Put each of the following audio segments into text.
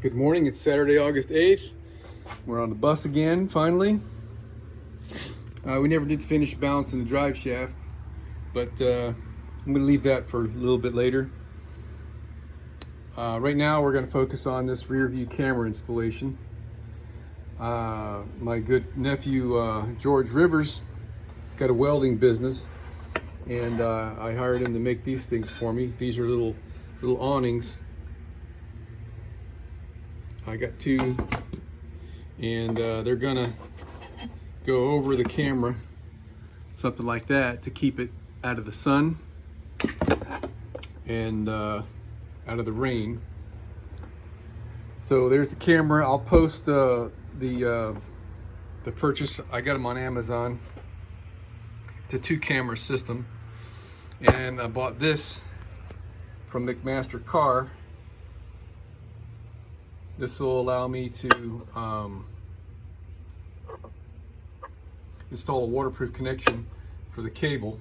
Good morning, it's Saturday, August 8th. We're on the bus again, finally. We never did finish balancing the drive shaft, but I'm gonna leave that for a little bit later. Right now we're gonna focus on this rear view camera installation. My good nephew, George Rivers, got a welding business, and I hired him to make these things for me. These are little awnings. I got two, and they're gonna go over the camera, something like that, to keep it out of the sun and out of the rain. So there's the camera. I'll post the purchase. I got them on Amazon. It's a 2-camera system, and I bought this from McMaster Car. This will allow me to install a waterproof connection for the cable.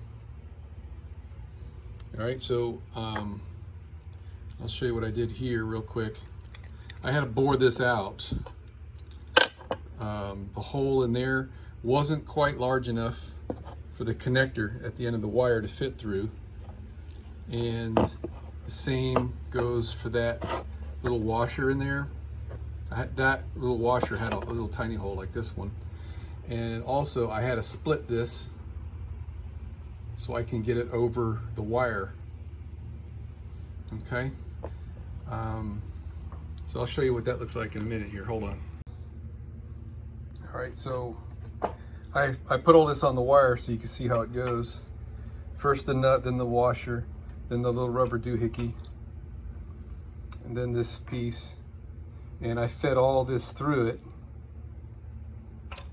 All right, so I'll show you what I did here real quick. I had to bore this out. The hole in there wasn't quite large enough for the connector at the end of the wire to fit through, and the same goes for that little washer in there. That little washer had a little tiny hole like this one, and also I had to split this so I can get it over the wire. Okay, so I'll show you what that looks like in a minute here. Hold on. All right, so I put all this on the wire so you can see how it goes. First the nut, then the washer, then the little rubber doohickey, and then this piece. And I fed all this through it.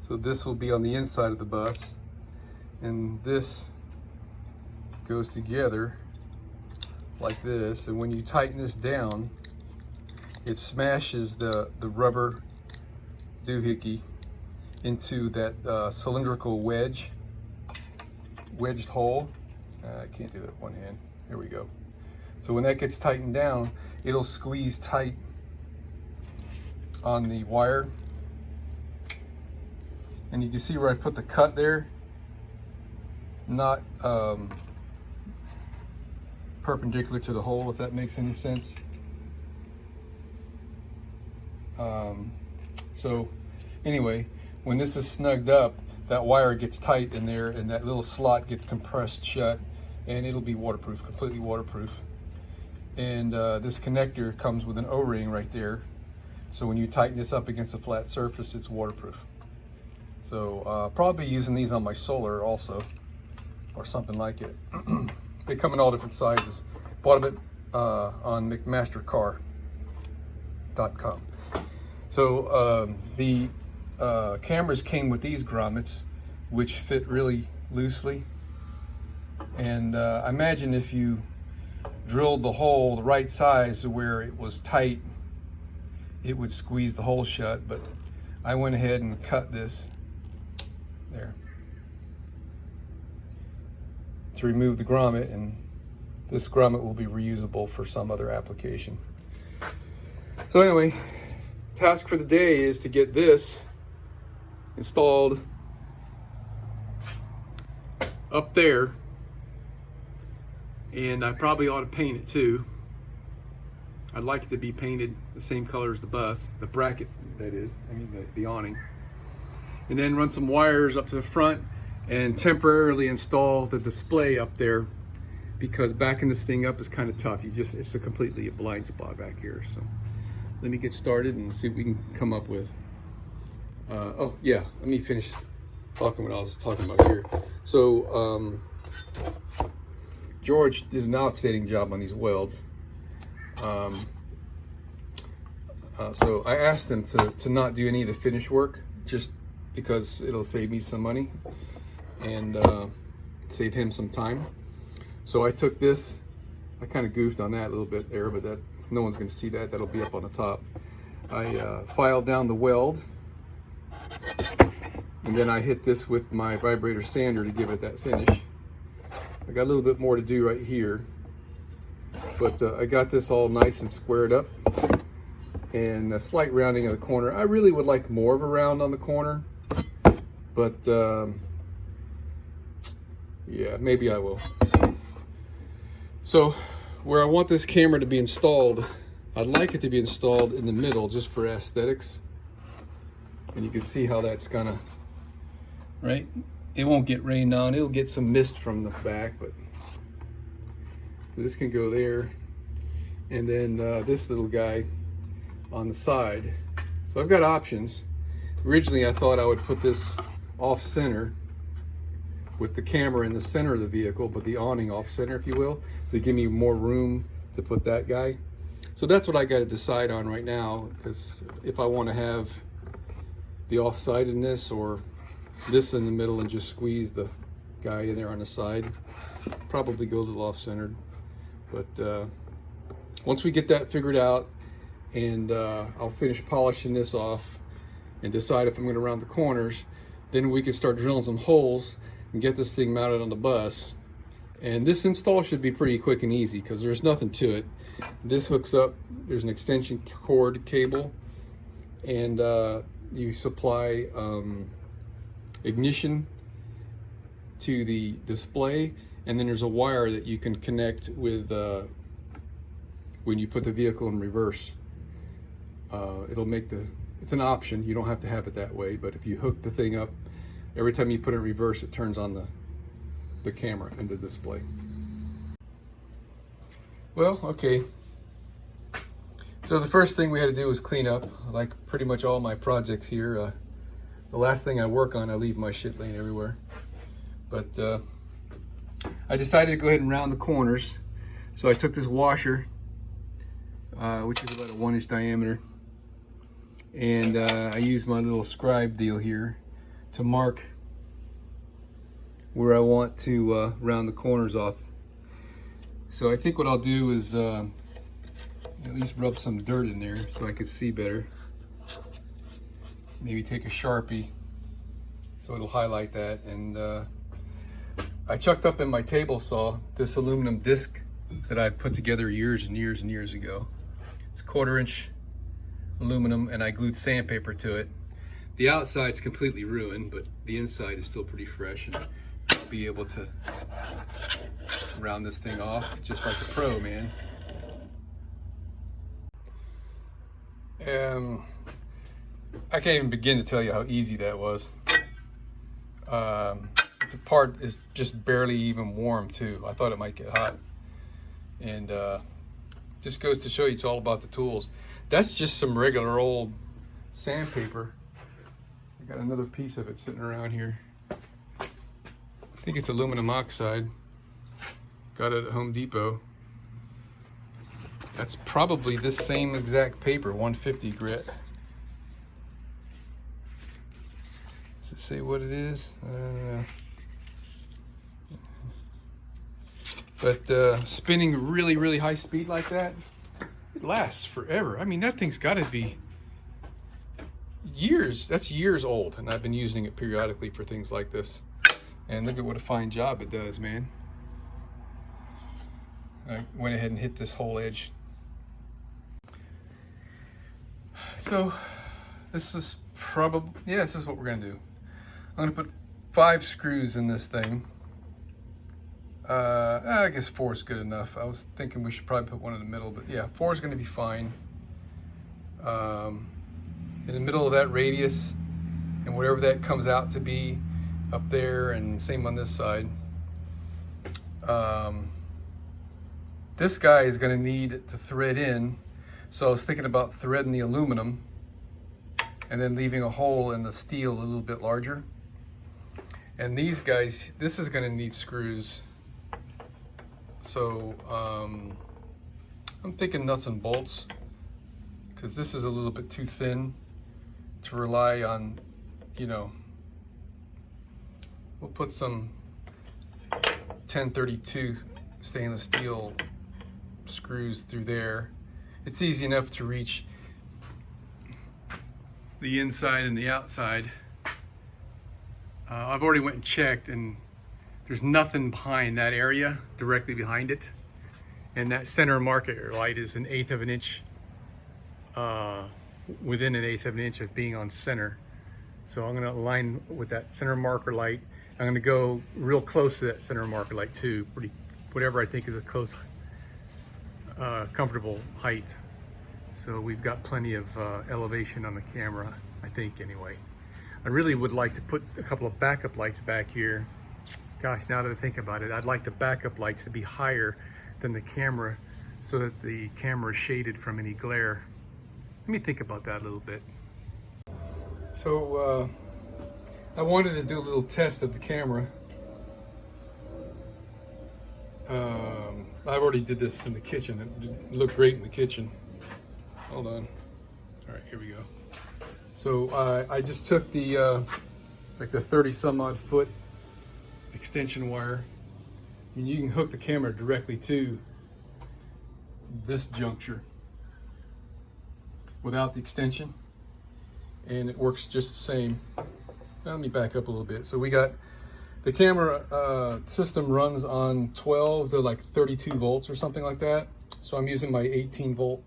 So this will be on the inside of the bus, and this goes together like this. And when you tighten this down, it smashes the rubber doohickey into that cylindrical wedged hole. I can't do that with one hand. Here we go. So when that gets tightened down, it'll squeeze tight on the wire, and you can see where I put the cut there, not perpendicular to the hole, if that makes any sense. So anyway, when this is snugged up, that wire gets tight in there, and that little slot gets compressed shut, and it'll be waterproof, completely waterproof. And this connector comes with an O-ring right there. So when you tighten this up against a flat surface, it's waterproof. So probably using these on my solar also, or something like it. They come in all different sizes. Bought them on McMasterCar.com. So the cameras came with these grommets, which fit really loosely. And I imagine if you drilled the hole the right size to where it was tight, it would squeeze the hole shut, but I went ahead and cut this there to remove the grommet, and this grommet will be reusable for some other application. So anyway, task for the day is to get this installed up there, and I probably ought to paint it too. I'd like it to be painted the same color as the bus, the bracket that is, I mean the awning. And then run some wires up to the front and temporarily install the display up there, because backing this thing up is kind of tough. It's completely a blind spot back here. So let me get started and see what we can come up with. Oh yeah, let me finish talking what I was talking about here. So George did an outstanding job on these welds. So I asked him to not do any of the finish work, just because it'll save me some money and save him some time. So I took this, I kind of goofed on that a little bit there, but that no one's going to see that. That'll be up on the top. I filed down the weld, and then I hit this with my vibrator sander to give it that finish. I got a little bit more to do right here, but I got this all nice and squared up. and a slight rounding of the corner. I really would like more of a round on the corner, but yeah, maybe I will. So where I want this camera to be installed, I'd like it to be installed in the middle just for aesthetics. And you can see how that's gonna, right? It won't get rained on. It'll get some mist from the back, but so this can go there. And then this little guy on the side. So I've got options. Originally I thought I would put this off center with the camera in the center of the vehicle, but the awning off center, if you will, to give me more room to put that guy. So that's what I got to decide on right now, because if I want to have the off-sidedness or this in the middle and just squeeze the guy in there on the side, probably go a little off-centered. But once we get that figured out, and I'll finish polishing this off and decide if I'm going to round the corners, then we can start drilling some holes and get this thing mounted on the bus. And this install should be pretty quick and easy because there's nothing to it. This hooks up, there's an extension cord cable, and you supply ignition to the display, and then there's a wire that you can connect with when you put the vehicle in reverse. It'll make it's an option, you don't have to have it that way, but if you hook the thing up, every time you put it in reverse, it turns on the camera and the display. Well, okay. So the first thing we had to do was clean up, like pretty much all my projects here. The last thing I work on, I leave my shit laying everywhere. But I decided to go ahead and round the corners. So I took this washer, which is about a 1-inch diameter, and I used my little scribe deal here to mark where I want to round the corners off. So I think what I'll do is at least rub some dirt in there so I can see better. Maybe take a Sharpie so it'll highlight that. And I chucked up in my table saw this aluminum disc that I put together years and years and years ago. It's 1/4-inch aluminum, and I glued sandpaper to it. The outside's completely ruined, but the inside is still pretty fresh, and I'll be able to round this thing off just like a pro, man. I can't even begin to tell you how easy that was. The part is just barely even warm too. I thought it might get hot. And just goes to show you it's all about the tools. That's just some regular old sandpaper. I got another piece of it sitting around here. I think it's aluminum oxide. Got it at Home Depot. That's probably this same exact paper, 150 grit. Does it say what it is? But spinning really, really high speed like that, it lasts forever. I mean, that thing's got to be years. That's years old, and I've been using it periodically for things like this. And look at what a fine job it does, man. I went ahead and hit this whole edge. So this is probably, yeah, this is what we're gonna do. I'm gonna put 5 screws in this thing. I guess 4 is good enough. I was thinking we should probably put one in the middle, but yeah, 4 is gonna be fine. In the middle of that radius, and whatever that comes out to be up there, and same on this side. This guy is gonna need to thread in. So I was thinking about threading the aluminum and then leaving a hole in the steel a little bit larger. And these guys, this is gonna need screws. So I'm thinking nuts and bolts, because this is a little bit too thin to rely on, you know. We'll put some 1032 stainless steel screws through there. It's easy enough to reach the inside and the outside. I've already went and checked, and there's nothing behind that area, directly behind it. And that center marker light is 1/8 of an inch within 1/8 of an inch of being on center. So I'm gonna align with that center marker light. I'm gonna go real close to that center marker light too, whatever I think is a close, comfortable height. So we've got plenty of elevation on the camera, I think anyway. I really would like to put a couple of backup lights back here. Gosh, now that I think about it, I'd like the backup lights to be higher than the camera so that the camera is shaded from any glare. Let me think about that a little bit. So I wanted to do a little test of the camera. I already did this in the kitchen. It looked great in the kitchen. Hold on. All right, here we go. So I just took the like the 30 some odd foot extension wire, and you can hook the camera directly to this juncture without the extension, and it works just the same. Now, let me back up a little bit. So we got the camera system runs on 12 to like 32 volts or something like that. So I'm using my 18 volt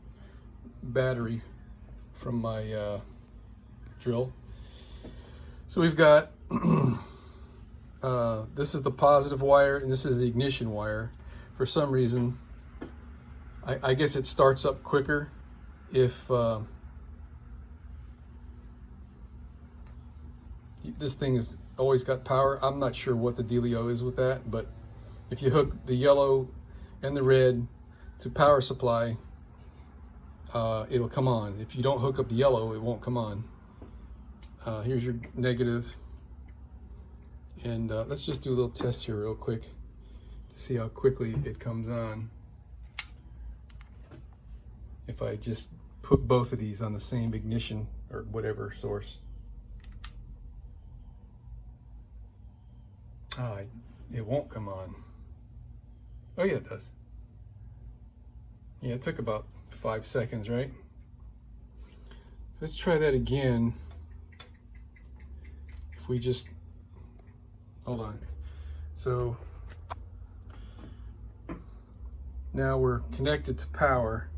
battery from my drill. So we've got this is the positive wire and this is the ignition wire. For some reason, I guess it starts up quicker if this thing has always got power. I'm not sure what the dealio is with that, but if you hook the yellow and the red to power supply, it'll come on. If you don't hook up the yellow, it won't come on. Here's your negative. And let's just do a little test here real quick to see how quickly it comes on. If I just put both of these on the same ignition or whatever source. It won't come on. Oh yeah, it does. Yeah, it took about 5 seconds, right? So let's try that again. If we just, hold on. So now we're connected to power,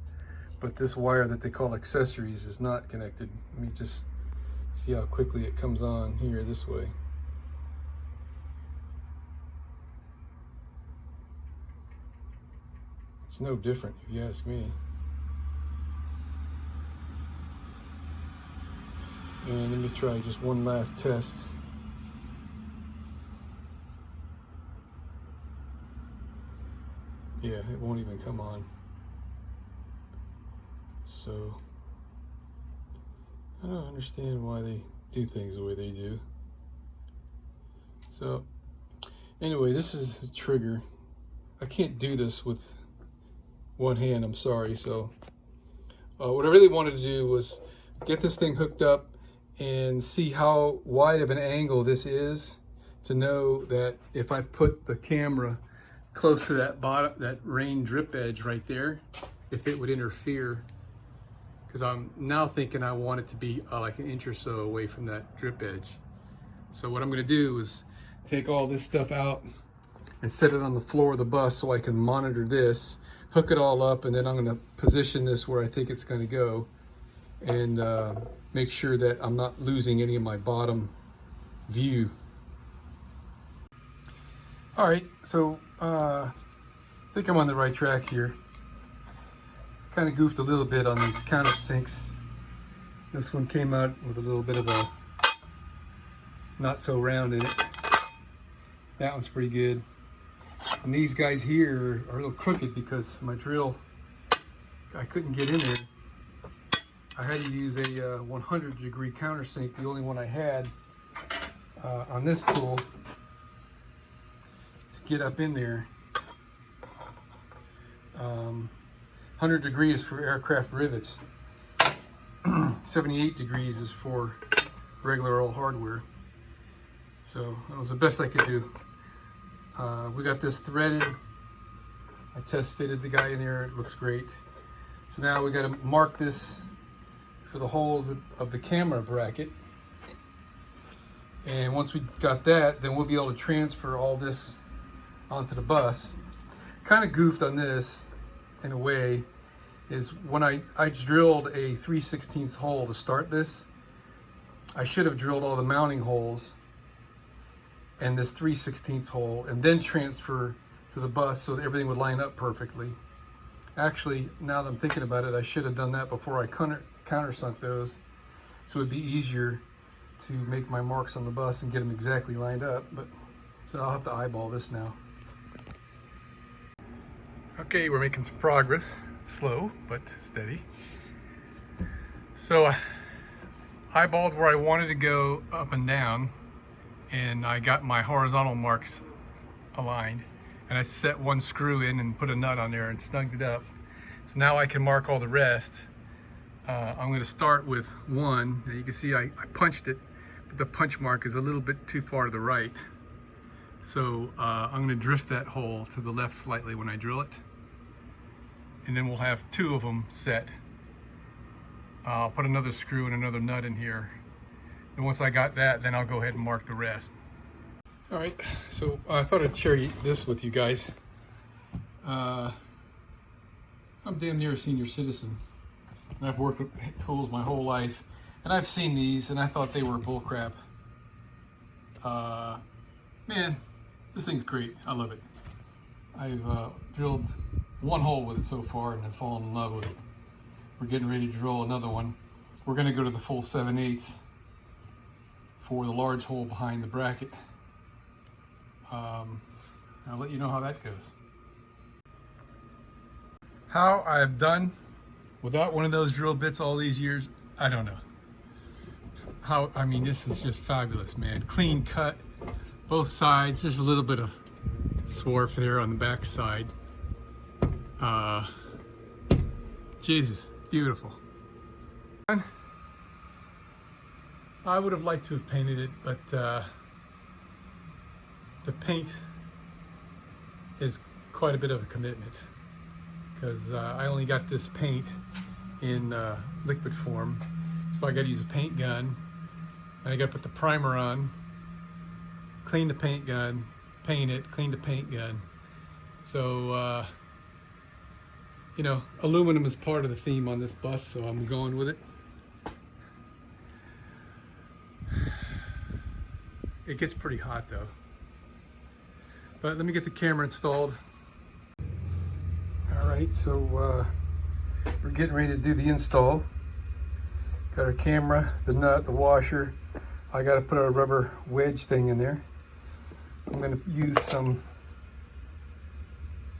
but this wire that they call accessories is not connected. Let me just see how quickly it comes on here this way. It's no different if you ask me. And let me try just one last test. Yeah, it won't even come on. So I don't understand why they do things the way they do. So anyway, this is the trigger. I can't do this with one hand, I'm sorry. So what I really wanted to do was get this thing hooked up and see how wide of an angle this is, to know that if I put the camera close to that bottom, that rain drip edge right there, if it would interfere, because I'm now thinking I want it to be like an inch or so away from that drip edge. So what I'm going to do is take all this stuff out and set it on the floor of the bus so I can monitor this, hook it all up, and then I'm going to position this where I think it's going to go, and make sure that I'm not losing any of my bottom view. All right, so I think I'm on the right track here. Kind of goofed a little bit on these countersinks. This one came out with a little bit of a not so round in it. That one's pretty good. And these guys here are a little crooked because my drill, I couldn't get in there. I had to use a 100-degree countersink, the only one I had on this tool, to get up in there. 100 degrees for aircraft rivets. 78 degrees is for regular old hardware. So that was the best I could do. We got this threaded. I test fitted the guy in there. It looks great. So now we got to mark this for the holes of the camera bracket. And once we got that, then we'll be able to transfer all this onto the bus. Kind of goofed on this in a way. is when I drilled a 3/16 hole to start this. I should have drilled all the mounting holes and this 3/16 hole and then transfer to the bus so that everything would line up perfectly. Actually, now that I'm thinking about it, I should have done that before I countersunk those, so it would be easier to make my marks on the bus and get them exactly lined up. But so I'll have to eyeball this now. Okay, we're making some progress. Slow, but steady. So I eyeballed where I wanted to go up and down, and I got my horizontal marks aligned, and I set one screw in and put a nut on there and snugged it up. So now I can mark all the rest. I'm going to start with one. Now you can see I punched it, but the punch mark is a little bit too far to the right. So I'm going to drift that hole to the left slightly when I drill it. And then we'll have two of them set. I'll put another screw and another nut in here. And once I got that, then I'll go ahead and mark the rest. All right, so I thought I'd share this with you guys. I'm damn near a senior citizen. And I've worked with tools my whole life. And I've seen these and I thought they were bullcrap. Man, this thing's great. I love it. I've drilled one hole with it so far and I've fallen in love with it. We're getting ready to drill another one. We're going to go to the full 7/8 for the large hole behind the bracket. I'll let you know how that goes. How I've done without one of those drill bits all these years, I don't know. I mean, this is just fabulous, man. Clean cut, both sides. There's a little bit of swarf there on the back side. Jesus, beautiful. I would have liked to have painted it, but the paint is quite a bit of a commitment because I only got this paint in liquid form, so I got to use a paint gun, and I got to put the primer on, clean the paint gun, paint it, clean the paint gun. So you know, aluminum is part of the theme on this bus, so I'm going with it. It gets pretty hot though. But let me get the camera installed. All right, so we're getting ready to do the install. Got our camera, the nut, the washer. I got to put a rubber wedge thing in there. I'm going to use some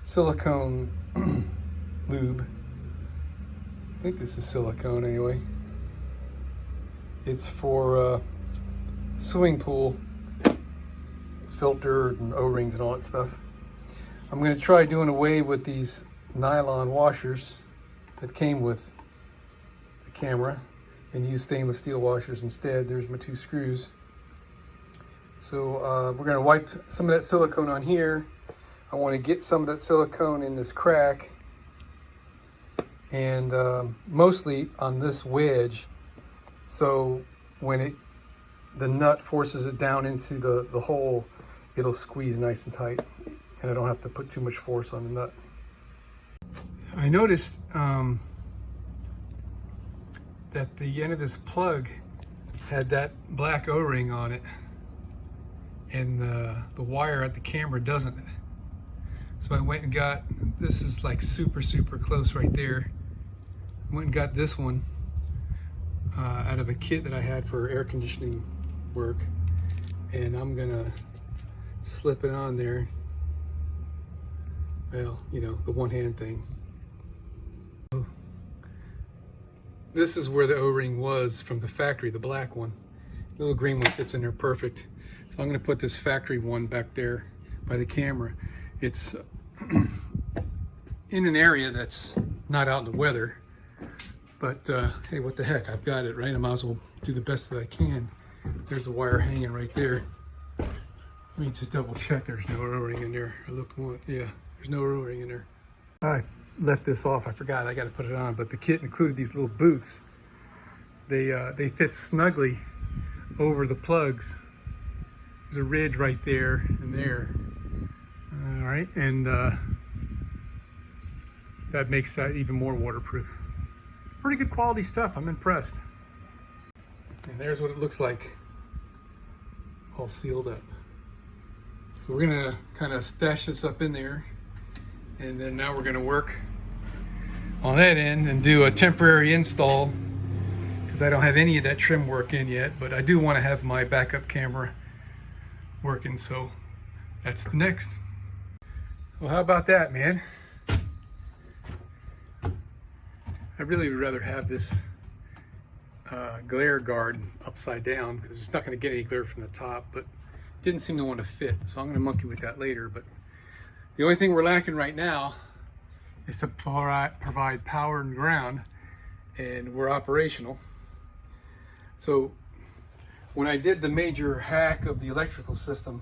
silicone lube. I think this is silicone anyway. It's for swimming pool filter and O-rings and all that stuff. I'm going to try doing away with these nylon washers that came with the camera and use stainless steel washers instead. There's my two screws. So we're going to wipe some of that silicone on here. I want to get some of that silicone in this crack, and mostly on this wedge, so when the nut forces it down into the hole, it'll squeeze nice and tight, and I don't have to put too much force on the nut. I noticed that the end of this plug had that black O-ring on it, and the wire at the camera doesn't. So I went and got, this is like super close right there. I went and got this one out of a kit that I had for air conditioning work, and I'm gonna slip it on there. Well, you know, the one hand thing. This is where the O-ring was from the factory, the black one. The little green one fits in there perfect. So I'm gonna put this factory one back there by the camera. It's in an area that's not out in the weather, but hey, what the heck, I've got it, right? I might as well do the best that I can. There's the wire hanging right there. Let me just double check there's no O-ring in there. I looked one, yeah, there's no O-ring in there. I left this off, I forgot, I got to put it on, but the kit included these little boots. They fit snugly over the plugs. There's a ridge right there and there. All right, and that makes that even more waterproof. Pretty good quality stuff. I'm impressed. And there's what it looks like, all sealed up. So we're gonna kind of stash this up in there, and then now we're gonna work on that end and do a temporary install, because I don't have any of that trim work in yet, but I do want to have my backup camera working, so that's the next. Well, how about that, man? I really would rather have this glare guard upside down, because it's not going to get any glare from the top, but it didn't seem to want to fit, so I'm going to monkey with that later. But the only thing we're lacking right now is to provide power and ground, and we're operational. So when I did the major hack of the electrical system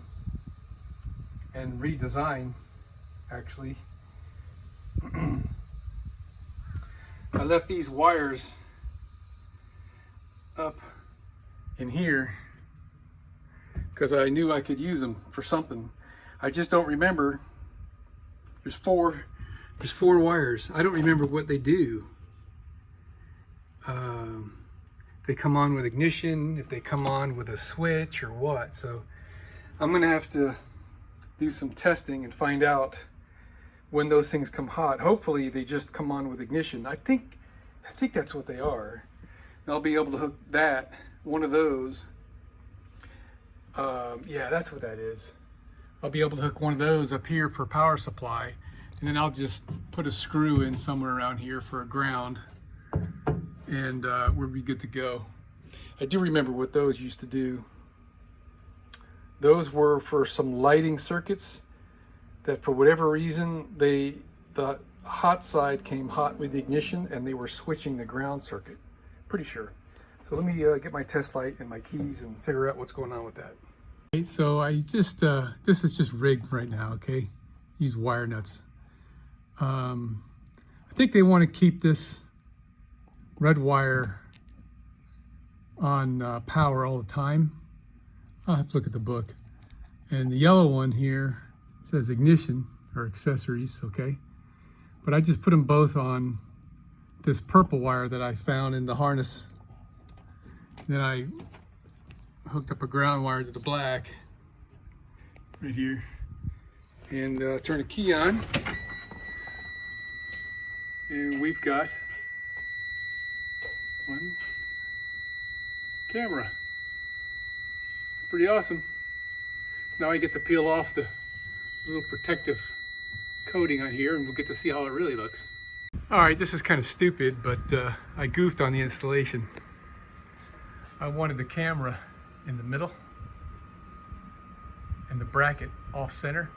and redesign, actually, I left these wires up in here because I knew I could use them for something. I just don't remember. There's four wires. I don't remember what they do. If they come on with ignition, if they come on with a switch or what. So I'm gonna have to do some testing and find out when those things come hot. Hopefully they just come on with ignition. I think that's what they are. And I'll be able to hook one of those. Yeah, that's what that is. I'll be able to hook one of those up here for power supply, and then I'll just put a screw in somewhere around here for a ground, and we'll be good to go. I do remember what those used to do. Those were for some lighting circuits that, for whatever reason, the hot side came hot with the ignition, and they were switching the ground circuit. Pretty sure. So let me get my test light and my keys and figure out what's going on with that. Okay, so I just this is just rigged right now. Okay, use wire nuts. I think they want to keep this red wire on power all the time. I'll have to look at the book. And the yellow one here says ignition or accessories. Okay, but I just put them both on this purple wire that I found in the harness. Then I hooked up a ground wire to the black right here, and turn a key on, and we've got one camera. Pretty awesome. Now I get to peel off the little protective coating on here, and we'll get to see how it really looks. All right, this is kind of stupid, but I goofed on the installation. I wanted the camera in the middle and the bracket off center,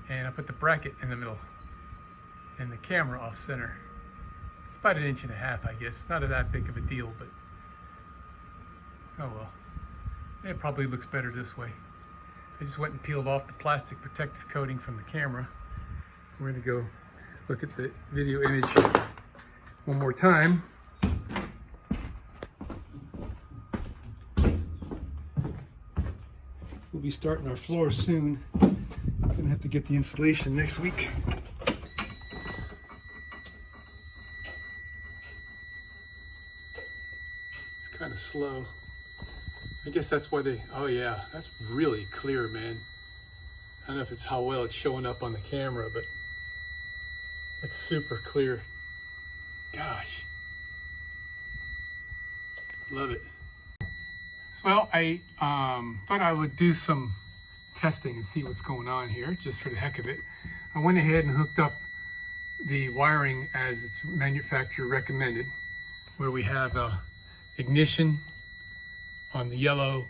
and I put the bracket in the middle and the camera off center. It's about 1.5 inches, I guess. Not that big of a deal, but oh well. It probably looks better this way. I just went and peeled off the plastic protective coating from the camera. We're gonna go look at the video image one more time. We'll be starting our floor soon. Gonna have to get the installation next week. It's kind of slow. I guess that's why they, oh yeah, that's really clear, man. I don't know if it's how well it's showing up on the camera, but it's super clear. Gosh. Love it. Well, I thought I would do some testing and see what's going on here, just for the heck of it. I went ahead and hooked up the wiring as its manufacturer recommended, where we have ignition on the yellow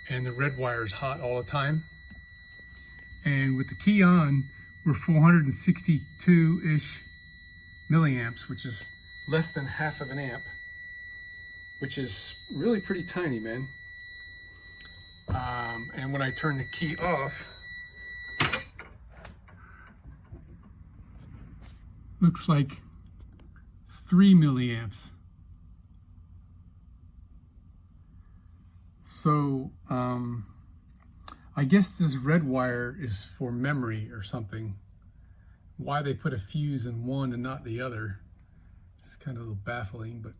and the red wire is hot all the time. And with the key on, we're 462-ish milliamps, which is less than half of an amp, which is really pretty tiny, man. And when I turn the key off, looks like 3 milliamps. So I guess this red wire is for memory or something. Why they put a fuse in one and not the other, it's kind of a little baffling, but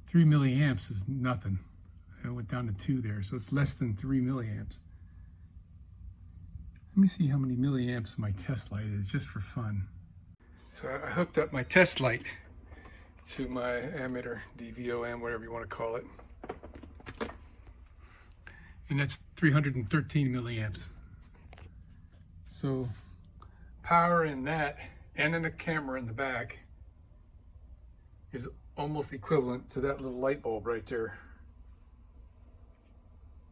3 milliamps is nothing. It went down to 2 there, so it's less than 3 milliamps. Let me see how many milliamps my test light is, just for fun. So I hooked up my test light to my ammeter, DVOM, whatever you want to call it. And that's 313 milliamps. So power in that and in the camera in the back is almost equivalent to that little light bulb right there.